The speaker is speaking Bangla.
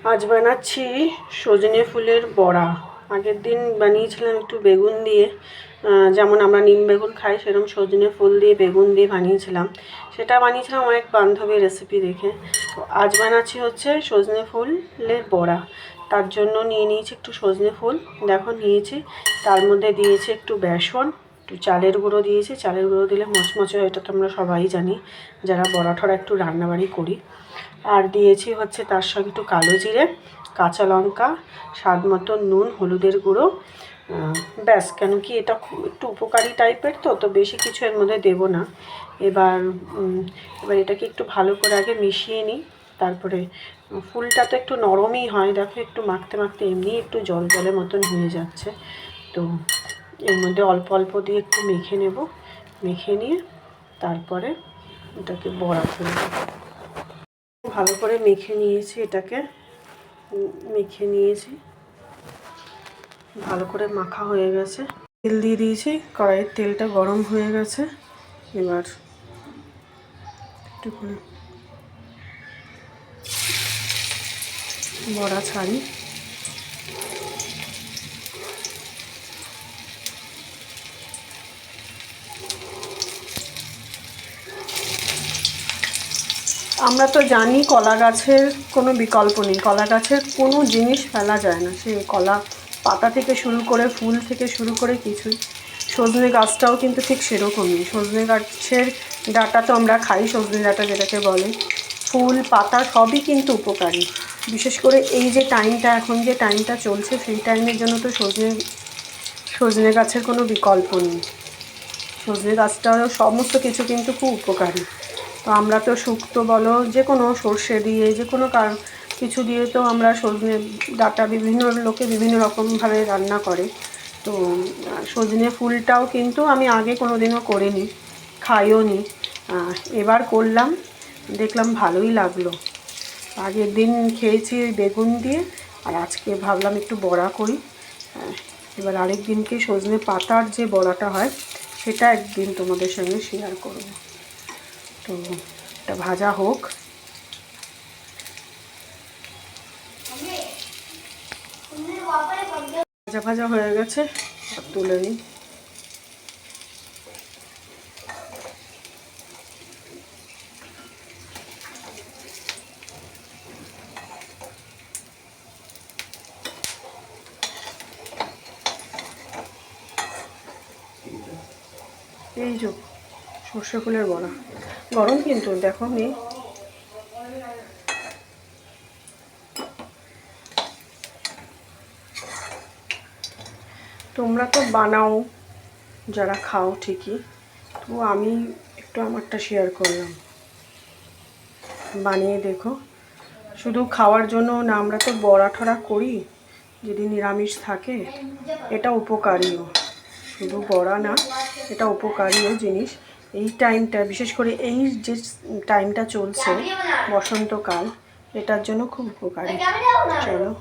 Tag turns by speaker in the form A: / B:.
A: আজ বানাচ্ছি সজনে ফুলের বড়া। আগের দিন বানিয়েছিলাম একটু বেগুন দিয়ে, যেমন আমরা নিম বেগুন খাই সেরকম সজনে ফুল দিয়ে বেগুন দিয়ে বানিয়েছিলাম। সেটা বানিয়েছিলাম আমার এক বান্ধবীর রেসিপি দেখে। তো আজ বানাচ্ছি হচ্ছে সজনে ফুলের বড়া। তার জন্য নিয়ে নিয়েছি একটু সজনে ফুল, দেখো নিয়েছি। তার মধ্যে দিয়েছি একটু বেসন, একটু চালের গুঁড়ো দিয়েছি। চালের গুঁড়ো দিলে মচমচে হয়, এটা তো আমরা সবাই জানি যারা বড়া ঠড়া একটু রান্নাবাড়ি করি। আর দিয়েছি হচ্ছে তার সঙ্গে একটু কালো জিরে, কাঁচা লঙ্কা, স্বাদ মতো নুন, হলুদের গুঁড়ো, ব্যাস। কেন কি এটা একটু উপকারী টাইপের, তো বেশি কিছু এর মধ্যে দেবো না। এবার এটাকে একটু ভালো করে আগে মিশিয়ে নিই। তারপরে ফুলটা তো একটু নরমই হয়, দেখো একটু মাখতে মাখতে এমনি একটু জল জলের মতন হয়ে যাচ্ছে। তো এর মধ্যে অল্প অল্প দিয়ে একটু মেখে নেব। মেখে নিয়ে তারপরে এটাকে বড়া করব। ভালো করে মেখে নিয়েছি, এটাকে মেখে নিয়েছি, ভালো করে মাখা হয়ে গেছে। তেল দিয়ে দিয়েছি, কড়াইয়ের তেলটা গরম হয়ে গেছে। এবার একটু করে বড়া ছাড়ি। আমরা তো জানি কলা গাছের কোনো বিকল্প নেই, কলা গাছের কোনো জিনিস ফেলা যায় না। সে কলা পাতা থেকে শুরু করে ফুল থেকে শুরু করে কিছুই। সজনে গাছটাও কিন্তু ঠিক সেরকমই। সজনে গাছের ডাঁটা তো আমরা খাই, সজনে ডাঁটা যেটাকে বলে। ফুল পাতা সবই কিন্তু উপকারী। বিশেষ করে এই যে টাইমটা, এখন যে টাইমটা চলছে, সেই টাইমের জন্য তো সজনে গাছের কোনো বিকল্প নেই। সজনে গাছটারও সমস্ত কিছু কিন্তু খুব উপকারী। তো আমরা তো শুক্তো বলো, যে কোনো সর্ষে দিয়ে, যে কোনো কিছু দিয়ে তো আমরা সজনে ডাঁটা বিভিন্ন লোকে বিভিন্ন রকমভাবে রান্না করে। তো সজনে ফুলটাও কিন্তু আমি আগে কোনো দিনও করিনি, খাইও নি। এবার করলাম, দেখলাম ভালোই লাগলো। আগের দিন খেয়েছি বেগুন দিয়ে, আর আজকে ভাবলাম একটু বড়া করি। এবার আরেক দিনকে সজনে পাতার যে বড়াটা হয় সেটা একদিন তোমাদের সঙ্গে শেয়ার করব। তো এটা ভাজা হোক। ভাজা ভাজা হয়ে গেছে, তুলে নিই। এই যে সর্ষে ফুলের বড়া, গরম কিন্তু দেখো নি। তোমরা তো বানাও, যারা খাও ঠিকই, তো আমি একটু আমারটা শেয়ার করলাম। বানিয়ে দেখো, শুধু খাওয়ার জন্য না, আমরা তো বড়া ঠড়া করি যদি নিরামিষ থাকে। এটা উপকারীও, শুধু বড়া না, এটা উপকারীও জিনিস। এই টাইমটা, বিশেষ করে এই যে টাইমটা চলছে বসন্তকাল, এটার জন্য খুব উপকারী। চলো।